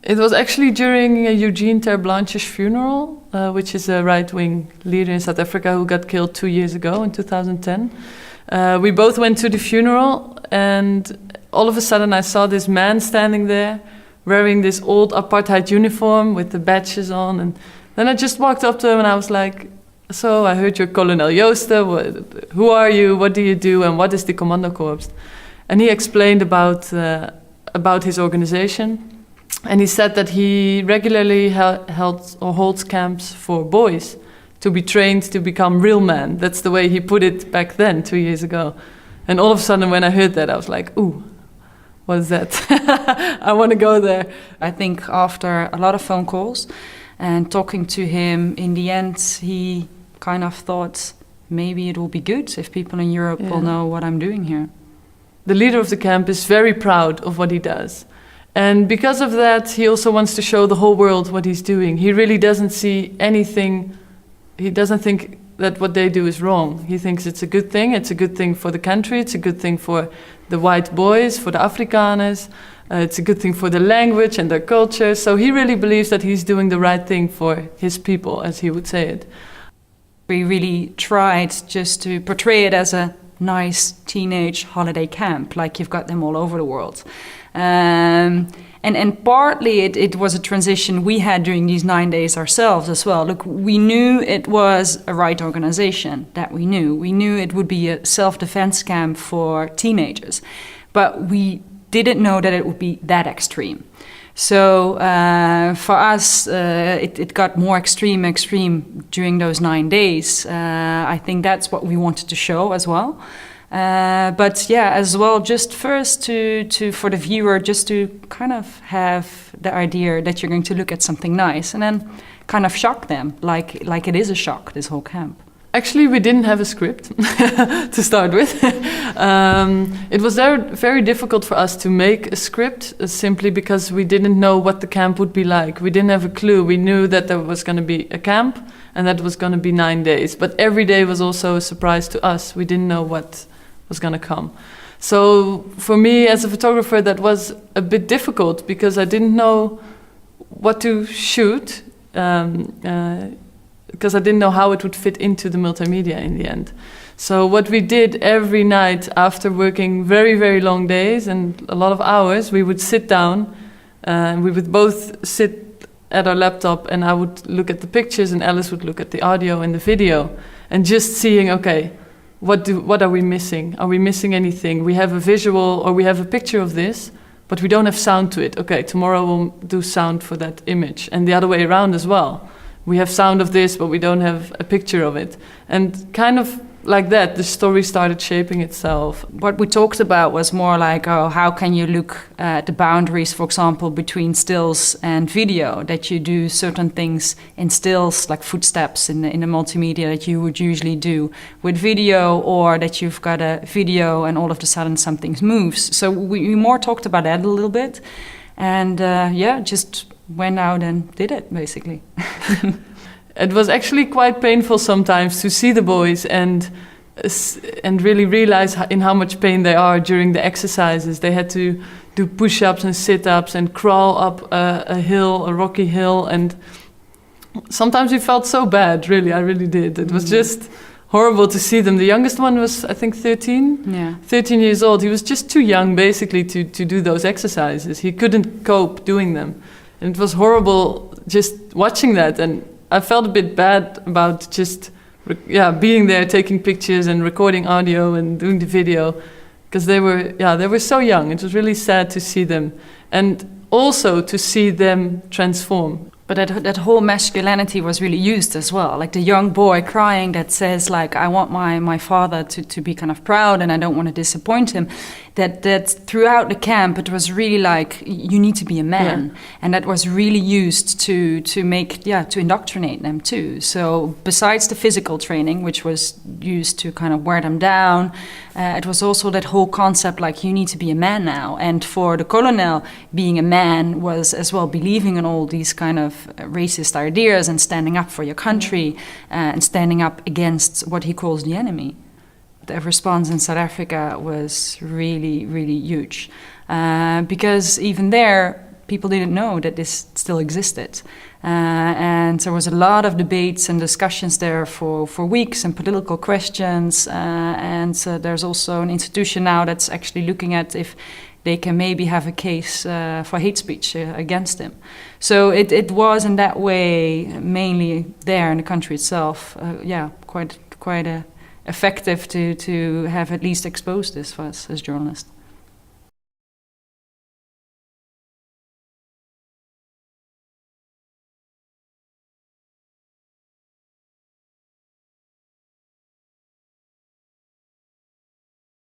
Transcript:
It was actually during Eugene Terblanche's funeral, which is a right-wing leader in South Africa who got killed 2 years ago in 2010. We both went to the funeral, and all of a sudden I saw this man standing there wearing this old apartheid uniform with the badges on, and then I just walked up to him and I was like, so I heard you're Colonel Joosten, who are you, what do you do, and what is the Commando Corps? And he explained about his organization, and he said that he regularly held or holds camps for boys to be trained to become real men. That's the way he put it back then, 2 years ago. And all of a sudden when I heard that, I was like, ooh, what is that? I want to go there. I think after a lot of phone calls and talking to him, in the end, he kind of thought maybe it will be good if people in Europe will know what I'm doing here. The leader of the camp is very proud of what he does. And because of that, he also wants to show the whole world what he's doing. He really doesn't see anything, he doesn't think that what they do is wrong. He thinks it's a good thing for the country, it's a good thing for the white boys, for the Afrikaners, it's a good thing for the language and their culture. So he really believes that he's doing the right thing for his people, as he would say it. We really tried just to portray it as a nice teenage holiday camp, like you've got them all over the world. And partly it was a transition we had during these 9 days ourselves as well. Look, we knew it was a right organization, that we knew. We knew it would be a self-defense camp for teenagers, but we didn't know that it would be that extreme. So for us, it got more extreme during those 9 days. I think that's what we wanted to show as well. But yeah, as well, just first to for the viewer, just to kind of have the idea that you're going to look at something nice, and then kind of shock them, like it is a shock, this whole camp. Actually, we didn't have a script to start with. It was very difficult for us to make a script simply because we didn't know what the camp would be like. We didn't have a clue. We knew that there was going to be a camp and that it was going to be 9 days. But every day was also a surprise to us. We didn't know what was going to come. So for me as a photographer, that was a bit difficult because I didn't know what to shoot. Because I didn't know how it would fit into the multimedia in the end. So what we did every night after working very, very long days and a lot of hours, we would sit down and we would both sit at our laptop, and I would look at the pictures and Alice would look at the audio and the video, and just seeing, okay, what are we missing? Are we missing anything? We have a visual or we have a picture of this, but we don't have sound to it. Okay, tomorrow we'll do sound for that image, and the other way around as well. We have sound of this, but we don't have a picture of it. And kind of like that, the story started shaping itself. What we talked about was more like, oh, how can you look at the boundaries, for example, between stills and video, that you do certain things in stills, like footsteps in the multimedia that you would usually do with video, or that you've got a video and all of a sudden something moves. So we more talked about that a little bit. And just went out and did it, basically. It was actually quite painful sometimes to see the boys and really realize in how much pain they are during the exercises. They had to do push-ups and sit-ups and crawl up a rocky hill, and sometimes we felt so bad, really, I really did. It was just horrible to see them. The youngest one was, I think, 13 years old. He was just too young, basically, to do those exercises. He couldn't cope doing them. And it was horrible just watching that, and I felt a bit bad about just being there, taking pictures and recording audio and doing the video, because they were so young. It was really sad to see them, and also to see them transform. But that whole masculinity was really used as well, like the young boy crying that says, like, I want my father to be kind of proud and I don't want to disappoint him. That throughout the camp it was really like, you need to be a man, and that was really used to indoctrinate them too. So besides the physical training, which was used to kind of wear them down, it was also that whole concept, like, you need to be a man now. And for the colonel, being a man was as well believing in all these kind of racist ideas and standing up for your country and standing up against what he calls the enemy. The response in South Africa was really, really huge. Because even there, people didn't know that this still existed. And there was a lot of debates and discussions there for weeks, and political questions. And there's also an institution now that's actually looking at if they can maybe have a case for hate speech against him. So it was in that way mainly there in the country itself, quite effective to have at least exposed this for us as journalists.